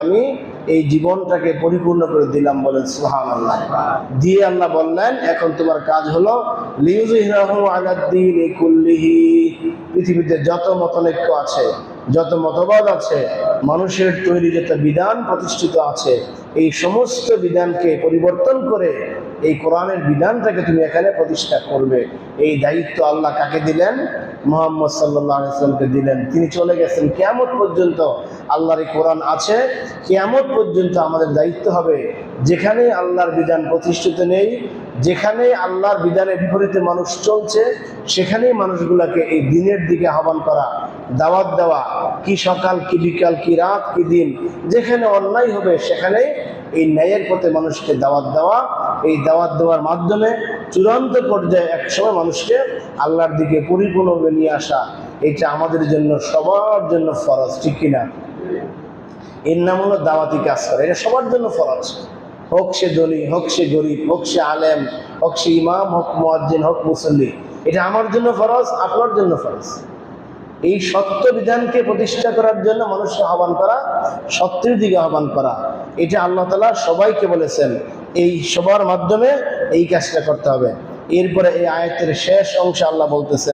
আমি এই জীবনটাকে পরিপূর্ণ করে দিলাম। বলেন সুবহানাল্লাহ। দিয়ে আল্লাহ বললেন, এখন তোমার কাজ হলো লিইয়ুযহিরাহু আলাদ-দীনি কুল্লিহি, পৃথিবীতে যত মতনৈক্য আছে, যত মতবাদ আছে, মানুষের তৈরি যত বিধান প্রতিষ্ঠিত আছে, এই সমস্ত বিধানকে পরিবর্তন করে এই কোরআনের বিধানটাকে তুমি এখানে প্রতিষ্ঠা করবে। এই দায়িত্ব আল্লাহ কাকে দিলেন? মুহাম্মদ সাল্লাল্লাহু আলাইহি ওয়াসাল্লামকে দিলেন। তিনি চলে গেছেন, কিয়ামত পর্যন্ত আল্লাহর এই কোরআন আছে। কিয়ামত পর্যন্ত আমাদের দায়িত্ব হবে, যেখানে আল্লাহর বিধান প্রতিষ্ঠিত নেই, যেখানে আল্লাহর বিধানের বিপরীতে মানুষ চলছে, সেখানেই মানুষগুলোকে এই দিনের দিকে আহ্বান করা, দাওয়াত দেওয়া। কি সকাল, কি বিকাল, কি রাত, কি দিন, যেখানে অন্যায় হবে সেখানে এই ন্যায়ের পথে মানুষকে দাওয়াত দেওয়া। এই দাওয়াত দেওয়ার মাধ্যমে চূড়ান্ত পর্যায়ে একসময় মানুষকে আল্লাহর দিকে পরিপূর্ণভাবে নিয়ে আসা, এটা আমাদের জন্য, সবার জন্য ফরজ। ঠিক কিনা? এর নাম হলো দাওয়াতি কাজ করা। এটা সবার জন্য ফরজ, হোক সে ধনী, হোক সে গরিব, হোক সে আলেম, হোক সে ইমাম, হোক মুয়াজ্জিন, হোক মুসল্লি। এটা আমার জন্য ফরজ, আপনার জন্য ফরজ। এই সত্য বিধানকে প্রতিষ্ঠা করার জন্য মানুষকে আহ্বান করা, সত্যের দিকে আহ্বান করা, এটা আল্লাহ তাআলা সবাইকে বলেছেন। এই সবার মাধ্যমে এই কাজটা করতে হবে। এরপরে এই আয়াতের শেষ অংশে আল্লাহ বলতেছেন,